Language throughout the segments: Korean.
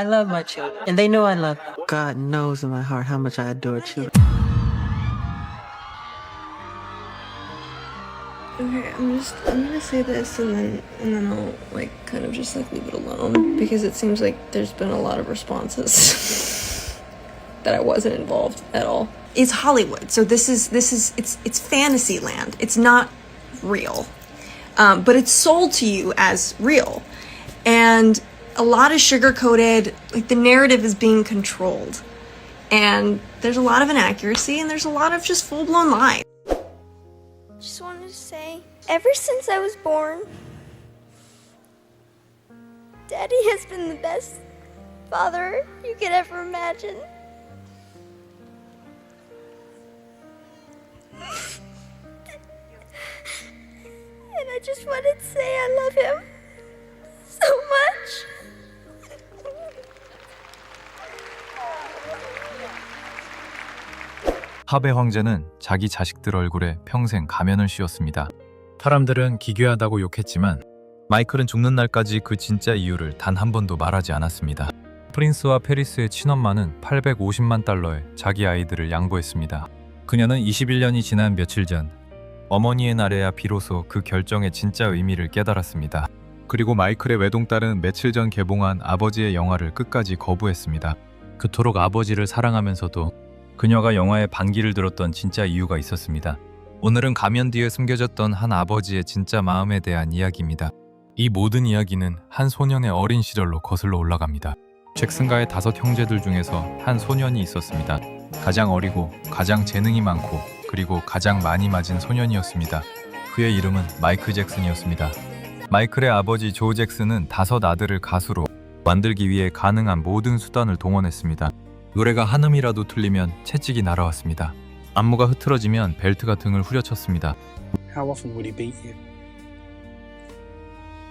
I love my children, and they know I love them. God knows in my heart how much I adore children. Okay, I'm gonna say this and then I'll like kind of just like leave it alone because it seems like there's been a lot of responses that I wasn't involved at all. It's Hollywood, so this is it's fantasy land. It's not real, but it's sold to you as real, and a lot is sugar-coated. Like the narrative is being controlled, and there's a lot of inaccuracy, and there's a lot of just full-blown lies. Just wanted to say, ever since I was born, Daddy has been the best father you could ever imagine. And I just wanted to say I love him so much. 하베 황제는 자기 자식들 얼굴에 평생 가면을 씌웠습니다. 사람들은 기괴하다고 욕했지만 마이클은 죽는 날까지 그 진짜 이유를 단 한 번도 말하지 않았습니다. 프린스와 페리스의 친엄마는 850만 달러에 자기 아이들을 양보했습니다. 그녀는 21년이 지난 며칠 전 어머니의 날에야 비로소 그 결정의 진짜 의미를 깨달았습니다. 그리고 마이클의 외동딸은 며칠 전 개봉한 아버지의 영화를 끝까지 거부했습니다. 그토록 아버지를 사랑하면서도 그녀가 영화에 반기를 들었던 진짜 이유가 있었습니다. 오늘은 가면 뒤에 숨겨졌던 한 아버지의 진짜 마음에 대한 이야기입니다. 이 모든 이야기는 한 소년의 어린 시절로 거슬러 올라갑니다. 잭슨가의 5 형제들 중에서 한 소년이 있었습니다. 가장 어리고 가장 재능이 많고 그리고 가장 많이 맞은 소년이었습니다. 그의 이름은 마이클 잭슨이었습니다. 마이클의 아버지 조 잭슨은 5 아들을 가수로 만들기 위해 가능한 모든 수단을 동원했습니다. 노래가 한음이라도 틀리면 채찍이 날아왔습니다. 안무가 흐트러지면 벨트가 등을 후려쳤습니다. How often would he beat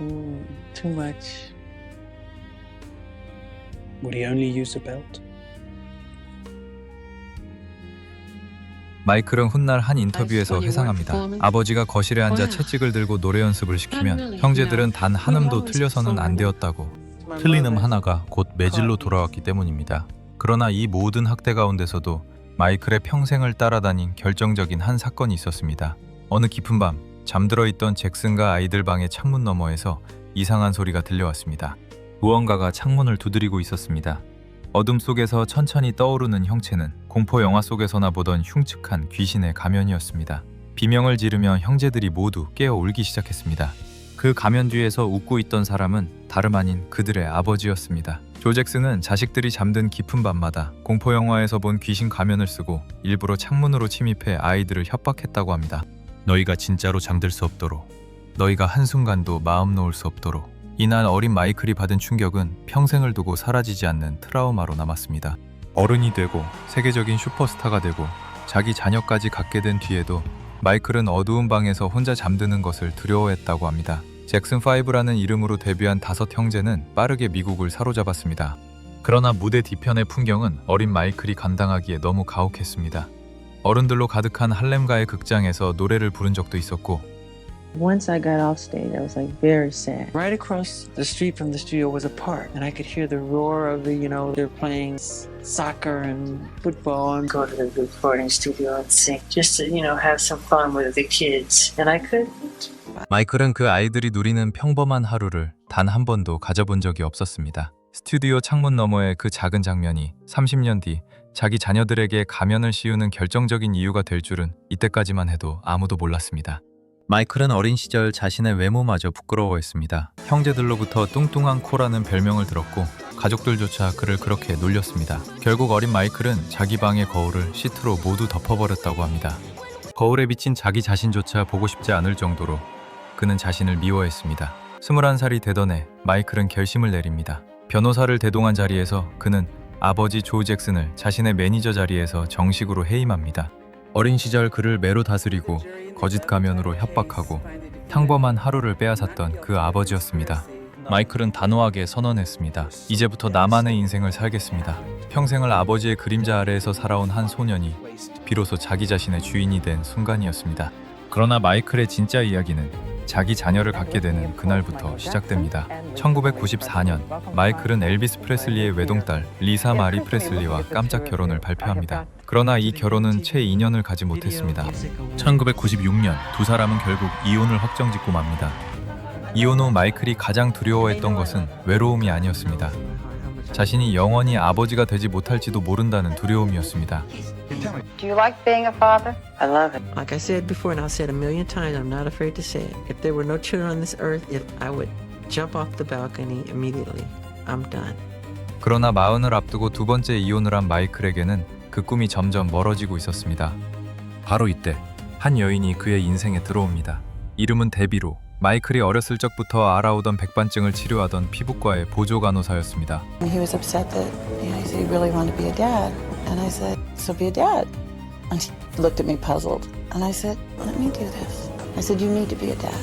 you? Too much. Would he only use a belt? 마이클은 훗날 한 인터뷰에서 회상합니다. 아버지가 거실에 앉아 채찍을 들고 노래 연습을 시키면 형제들은 단 한음도 틀려서는 안 되었다고. 틀린 음 하나가 곧 매질로 돌아왔기 때문입니다. 그러나 이 모든 학대 가운데서도 마이클의 평생을 따라다닌 결정적인 한 사건이 있었습니다. 어느 깊은 밤 잠들어 있던 잭슨과 아이들 방의 창문 너머에서 이상한 소리가 들려왔습니다. 무언가가 창문을 두드리고 있었습니다. 어둠 속에서 천천히 떠오르는 형체는 공포 영화 속에서나 보던 흉측한 귀신의 가면이었습니다. 비명을 지르며 형제들이 모두 깨어 울기 시작했습니다. 그 가면 뒤에서 웃고 있던 사람은 다름 아닌 그들의 아버지였습니다. 조 잭슨은 자식들이 잠든 깊은 밤마다 공포 영화에서 본 귀신 가면을 쓰고 일부러 창문으로 침입해 아이들을 협박했다고 합니다. 너희가 진짜로 잠들 수 없도록, 너희가 한순간도 마음 놓을 수 없도록. 이날 어린 마이클이 받은 충격은 평생을 두고 사라지지 않는 트라우마로 남았습니다. 어른이 되고 세계적인 슈퍼스타가 되고 자기 자녀까지 갖게 된 뒤에도 마이클은 어두운 방에서 혼자 잠드는 것을 두려워했다고 합니다. 잭슨5라는 이름으로 데뷔한 5 형제는 빠르게 미국을 사로잡았습니다. 그러나 무대 뒤편의 풍경은 어린 마이클이 감당하기에 너무 가혹했습니다. 어른들로 가득한 할렘가의 극장에서 노래를 부른 적도 있었고 Once I got off stage, I was like very sad. Right across the street from the studio was a park, and I could hear the roar of they're playing soccer and football, and go to the recording studio and sing, just to, have some fun with the kids. And I couldn't. 마이클은 그 아이들이 누리는 평범한 하루를 단 한 번도 가져본 적이 없었습니다. 스튜디오 창문 너머의 그 작은 장면이 30년 뒤 자기 자녀들에게 가면을 씌우는 결정적인 이유가 될 줄은 이때까지만 해도 아무도 몰랐습니다. 마이클은 어린 시절 자신의 외모마저 부끄러워했습니다. 형제들로부터 뚱뚱한 코라는 별명을 들었고 가족들조차 그를 그렇게 놀렸습니다. 결국 어린 마이클은 자기 방의 거울을 시트로 모두 덮어버렸다고 합니다. 거울에 비친 자기 자신조차 보고 싶지 않을 정도로 그는 자신을 미워했습니다. 21살이 되던 해 마이클은 결심을 내립니다. 변호사를 대동한 자리에서 그는 아버지 조 잭슨을 자신의 매니저 자리에서 정식으로 해임합니다. 어린 시절 그를 매로 다스리고 거짓 가면으로 협박하고 평범한 하루를 빼앗았던 그 아버지였습니다. 마이클은 단호하게 선언했습니다. 이제부터 나만의 인생을 살겠습니다. 평생을 아버지의 그림자 아래에서 살아온 한 소년이 비로소 자기 자신의 주인이 된 순간이었습니다. 그러나 마이클의 진짜 이야기는 자기 자녀를 갖게 되는 그날부터 시작됩니다. 1994년 마이클은 엘비스 프레슬리의 외동딸 리사 마리 프레슬리와 깜짝 결혼을 발표합니다. 그러나 이 결혼은 채 2년을 가지 못했습니다. 1996년 두 사람은 결국 이혼을 확정짓고 맙니다. 이혼 후 마이클이 가장 두려워했던 것은 외로움이 아니었습니다. 자신이 영원히 아버지가 되지 못할지도 모른다는 두려움이었습니다. Do you like being a father? I love it. Like I said before, and I've said a million times, I'm not afraid to say it. If there were no children on this earth, if I would jump off the balcony immediately. I'm done. 그러나 마흔을 앞두고 두 번째 이혼을 한 마이클에게는 그 꿈이 점점 멀어지고 있었습니다. 바로 이때 한 여인이 그의 인생에 들어옵니다. 이름은 데비로. 마이클이 어렸을 적부터 알아오던 백반증을 치료하던 피부과의 보조 간호사였습니다. He was upset that he said he really wanted to be a dad, and I said, "So be a dad." And he looked at me puzzled, and I said, "Let me do this." I said, "You need to be a dad."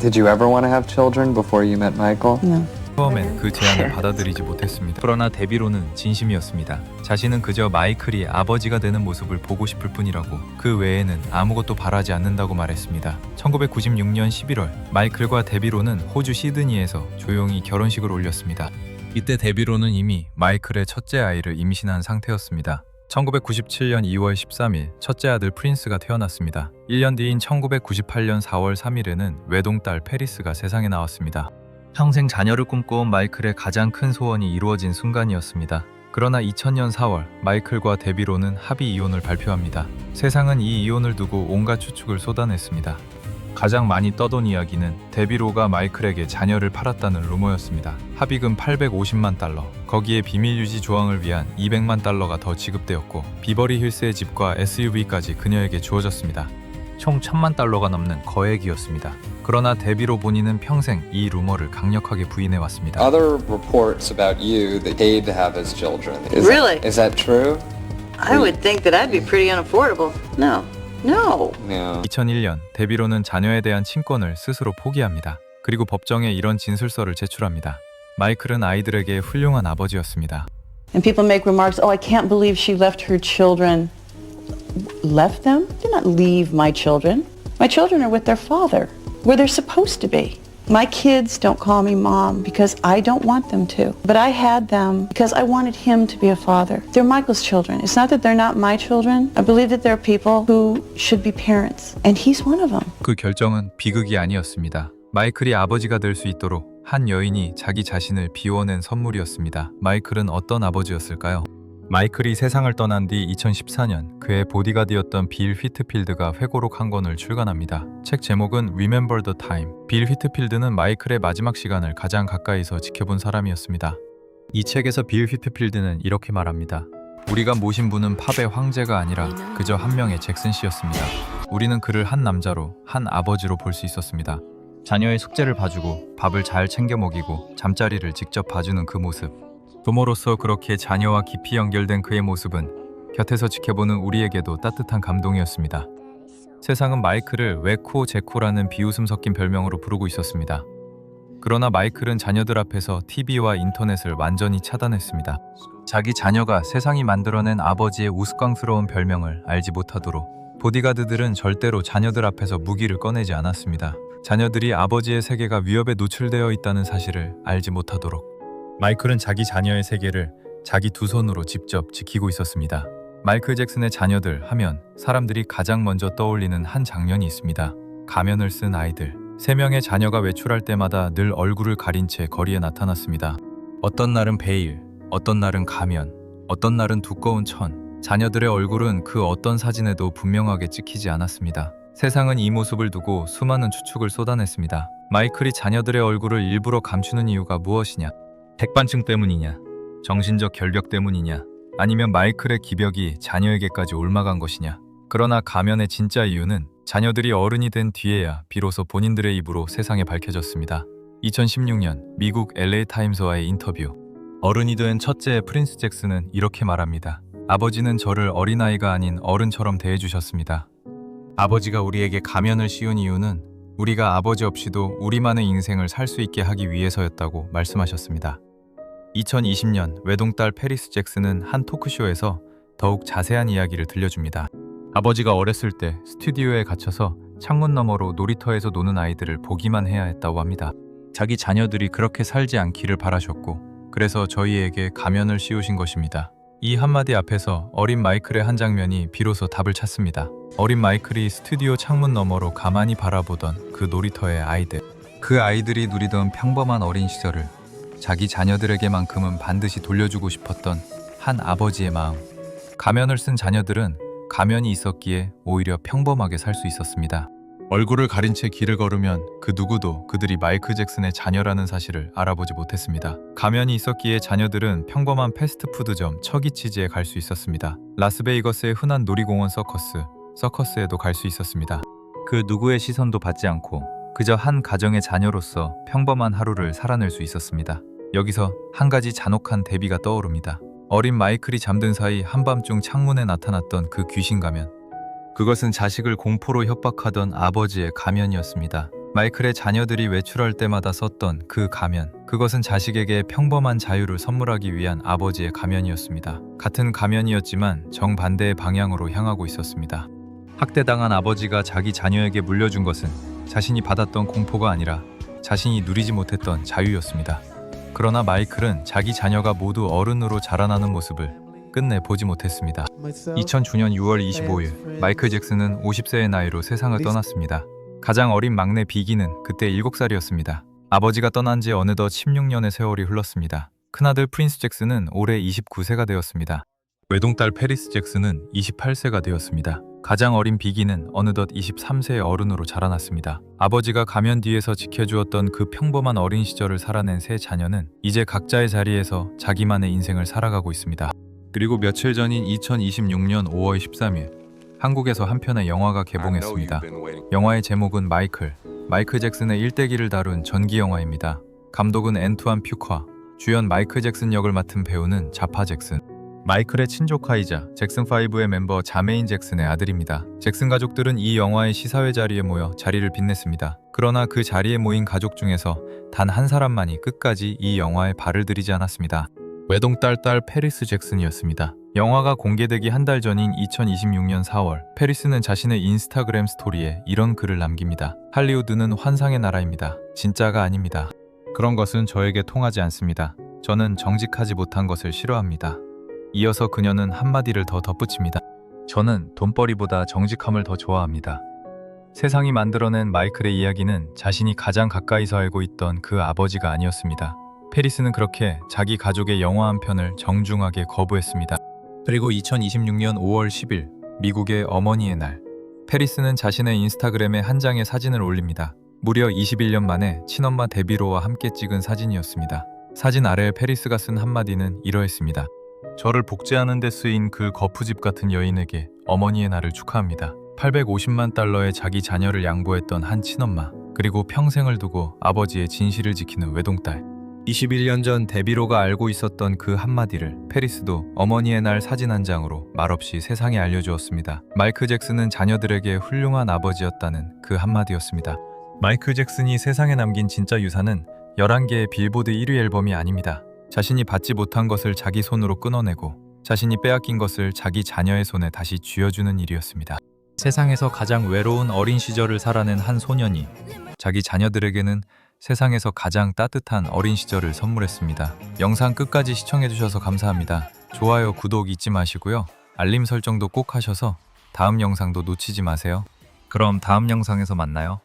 Did you ever want to have children before you met Michael? No. 처음엔 그 제안을 받아들이지 못했습니다. 그러나 데비로는 진심이었습니다. 자신은 그저 마이클이 아버지가 되는 모습을 보고 싶을 뿐이라고, 그 외에는 아무것도 바라지 않는다고 말했습니다. 1996년 11월 마이클과 데비로는 호주 시드니에서 조용히 결혼식을 올렸습니다. 이때 데비로는 이미 마이클의 첫째 아이를 임신한 상태였습니다. 1997년 2월 13일 첫째 아들 프린스가 태어났습니다. 1년 뒤인 1998년 4월 3일에는 외동딸 페리스가 세상에 나왔습니다. 평생 자녀를 꿈꿔온 마이클의 가장 큰 소원이 이루어진 순간이었습니다. 그러나 2000년 4월 마이클과 데비로는 합의 이혼을 발표합니다. 세상은 이 이혼을 두고 온갖 추측을 쏟아냈습니다. 가장 많이 떠돈 이야기는 데비로가 마이클에게 자녀를 팔았다는 루머였습니다. 합의금 850만 달러, 거기에 비밀 유지 조항을 위한 200만 달러가 더 지급되었고 비버리 힐스의 집과 SUV까지 그녀에게 주어졌습니다. 총 1000만 달러가 넘는 거액이었습니다. 그러나 데비로 본인은 평생 이 루머를 강력하게 부인해왔습니다. Other reports about you that paid to have his children. Really? Is that true? I would think that I'd be pretty unaffordable. No. No. No. 2001년 데비로는 자녀에 대한 친권을 스스로 포기합니다. 그리고 법정에 이런 진술서를 제출합니다. 마이클은 아이들에게 훌륭한 아버지였습니다. And people make remarks, "Oh, I can't believe she left her children." Left them? Did not leave my children. My children are with their father, where they're supposed to be. My kids don't call me mom because I don't want them to. But I had them because I wanted him to be a father. They're Michael's children. It's not that they're not my children. I believe that there are people who should be parents, and he's one of them. 그 결정은 비극이 아니었습니다. 마이클이 아버지가 될 수 있도록 한 여인이 자기 자신을 비워낸 선물이었습니다. 마이클은 어떤 아버지였을까요? 마이클이 세상을 떠난 뒤 2014년 그의 보디가드였던 빌 휘트필드가 회고록 한 권을 출간합니다. 책 제목은 Remember the Time. 빌 휘트필드는 마이클의 마지막 시간을 가장 가까이서 지켜본 사람이었습니다. 이 책에서 빌 휘트필드는 이렇게 말합니다. 우리가 모신 분은 팝의 황제가 아니라 그저 한 명의 잭슨 씨였습니다. 우리는 그를 한 남자로, 한 아버지로 볼 수 있었습니다. 자녀의 숙제를 봐주고 밥을 잘 챙겨 먹이고 잠자리를 직접 봐주는 그 모습. 부모로서 그렇게 자녀와 깊이 연결된 그의 모습은 곁에서 지켜보는 우리에게도 따뜻한 감동이었습니다. 세상은 마이클을 웨코 제코라는 비웃음 섞인 별명으로 부르고 있었습니다. 그러나 마이클은 자녀들 앞에서 TV와 인터넷을 완전히 차단했습니다. 자기 자녀가 세상이 만들어낸 아버지의 우스꽝스러운 별명을 알지 못하도록 보디가드들은 절대로 자녀들 앞에서 무기를 꺼내지 않았습니다. 자녀들이 아버지의 세계가 위협에 노출되어 있다는 사실을 알지 못하도록 마이클은 자기 자녀의 세계를 자기 두 손으로 직접 지키고 있었습니다. 마이클 잭슨의 자녀들 하면 사람들이 가장 먼저 떠올리는 한 장면이 있습니다. 가면을 쓴 아이들. 3명의 자녀가 외출할 때마다 늘 얼굴을 가린 채 거리에 나타났습니다. 어떤 날은 베일, 어떤 날은 가면, 어떤 날은 두꺼운 천. 자녀들의 얼굴은 그 어떤 사진에도 분명하게 찍히지 않았습니다. 세상은 이 모습을 두고 수많은 추측을 쏟아냈습니다. 마이클이 자녀들의 얼굴을 일부러 감추는 이유가 무엇이냐? 백반증 때문이냐? 정신적 결벽 때문이냐? 아니면 마이클의 기벽이 자녀에게까지 옮아간 것이냐? 그러나 가면의 진짜 이유는 자녀들이 어른이 된 뒤에야 비로소 본인들의 입으로 세상에 밝혀졌습니다. 2016년 미국 LA 타임스와의 인터뷰. 어른이 된 첫째 프린스 잭슨은 이렇게 말합니다. 아버지는 저를 어린아이가 아닌 어른처럼 대해주셨습니다. 아버지가 우리에게 가면을 씌운 이유는 우리가 아버지 없이도 우리만의 인생을 살 수 있게 하기 위해서였다고 말씀하셨습니다. 2020년 외동딸 페리스 잭슨은 한 토크쇼에서 더욱 자세한 이야기를 들려줍니다. 아버지가 어렸을 때 스튜디오에 갇혀서 창문 너머로 놀이터에서 노는 아이들을 보기만 해야 했다고 합니다. 자기 자녀들이 그렇게 살지 않기를 바라셨고 그래서 저희에게 가면을 씌우신 것입니다. 이 한마디 앞에서 어린 마이클의 한 장면이 비로소 답을 찾습니다. 어린 마이클이 스튜디오 창문 너머로 가만히 바라보던 그 놀이터의 아이들. 그 아이들이 누리던 평범한 어린 시절을 자기 자녀들에게만큼은 반드시 돌려주고 싶었던 한 아버지의 마음. 가면을 쓴 자녀들은 가면이 있었기에 오히려 평범하게 살 수 있었습니다. 얼굴을 가린 채 길을 걸으면 그 누구도 그들이 마이클 잭슨의 자녀라는 사실을 알아보지 못했습니다. 가면이 있었기에 자녀들은 평범한 패스트푸드점 척이치즈에 갈 수 있었습니다. 라스베이거스의 흔한 놀이공원 서커스에도 갈 수 있었습니다. 그 누구의 시선도 받지 않고 그저 한 가정의 자녀로서 평범한 하루를 살아낼 수 있었습니다. 여기서 한 가지 잔혹한 대비가 떠오릅니다. 어린 마이클이 잠든 사이 한밤중 창문에 나타났던 그 귀신 가면. 그것은 자식을 공포로 협박하던 아버지의 가면이었습니다. 마이클의 자녀들이 외출할 때마다 썼던 그 가면. 그것은 자식에게 평범한 자유를 선물하기 위한 아버지의 가면이었습니다. 같은 가면이었지만 정반대의 방향으로 향하고 있었습니다. 학대당한 아버지가 자기 자녀에게 물려준 것은 자신이 받았던 공포가 아니라 자신이 누리지 못했던 자유였습니다. 그러나 마이클은 자기 자녀가 모두 어른으로 자라나는 모습을 끝내 보지 못했습니다. 2009년 6월 25일 마이클 잭슨은 50세의 나이로 세상을 떠났습니다. 가장 어린 막내 비기는 그때 7살이었습니다. 아버지가 떠난 지 어느덧 16년의 세월이 흘렀습니다. 큰아들 프린스 잭슨은 올해 29세가 되었습니다. 외동딸 페리스 잭슨은 28세가 되었습니다. 가장 어린 비기는 어느덧 23세의 어른으로 자라났습니다. 아버지가 가면 뒤에서 지켜주었던 그 평범한 어린 시절을 살아낸 세 자녀는 이제 각자의 자리에서 자기만의 인생을 살아가고 있습니다. 그리고 며칠 전인 2026년 5월 13일 한국에서 한 편의 영화가 개봉했습니다. 영화의 제목은 마이클 잭슨의 일대기를 다룬 전기 영화입니다. 감독은 앤투안 퓨커, 주연 마이클 잭슨 역을 맡은 배우는 자파 잭슨. 마이클의 친조카이자 잭슨5의 멤버 자메인 잭슨의 아들입니다. 잭슨 가족들은 이 영화의 시사회 자리에 모여 자리를 빛냈습니다. 그러나 그 자리에 모인 가족 중에서 단 한 사람만이 끝까지 이 영화에 발을 들이지 않았습니다. 외동딸 페리스 잭슨이었습니다. 영화가 공개되기 한 달 전인 2026년 4월, 페리스는 자신의 인스타그램 스토리에 이런 글을 남깁니다. 할리우드는 환상의 나라입니다. 진짜가 아닙니다. 그런 것은 저에게 통하지 않습니다. 저는 정직하지 못한 것을 싫어합니다. 이어서 그녀는 한마디를 더 덧붙입니다. 저는 돈벌이보다 정직함을 더 좋아합니다. 세상이 만들어낸 마이클의 이야기는 자신이 가장 가까이서 알고 있던 그 아버지가 아니었습니다. 페리스는 그렇게 자기 가족의 영화 한 편을 정중하게 거부했습니다. 그리고 2026년 5월 10일 미국의 어머니의 날, 페리스는 자신의 인스타그램에 한 장의 사진을 올립니다. 무려 21년 만에 친엄마 데비로와 함께 찍은 사진이었습니다. 사진 아래에 페리스가 쓴 한마디는 이러했습니다. 저를 복제하는 데 쓰인 그 거푸집 같은 여인에게 어머니의 날을 축하합니다. 850만 달러의 자기 자녀를 양보했던 한 친엄마, 그리고 평생을 두고 아버지의 진실을 지키는 외동딸. 21년 전 데비로가 알고 있었던 그 한마디를 페리스도 어머니의 날 사진 한 장으로 말없이 세상에 알려주었습니다. 마이클 잭슨은 자녀들에게 훌륭한 아버지였다는 그 한마디였습니다. 마이클 잭슨이 세상에 남긴 진짜 유산은 11개의 빌보드 1위 앨범이 아닙니다. 자신이 받지 못한 것을 자기 손으로 끊어내고 자신이 빼앗긴 것을 자기 자녀의 손에 다시 쥐어주는 일이었습니다. 세상에서 가장 외로운 어린 시절을 살아낸 한 소년이 자기 자녀들에게는 세상에서 가장 따뜻한 어린 시절을 선물했습니다. 영상 끝까지 시청해주셔서 감사합니다. 좋아요, 구독 잊지 마시고요. 알림 설정도 꼭 하셔서 다음 영상도 놓치지 마세요. 그럼 다음 영상에서 만나요.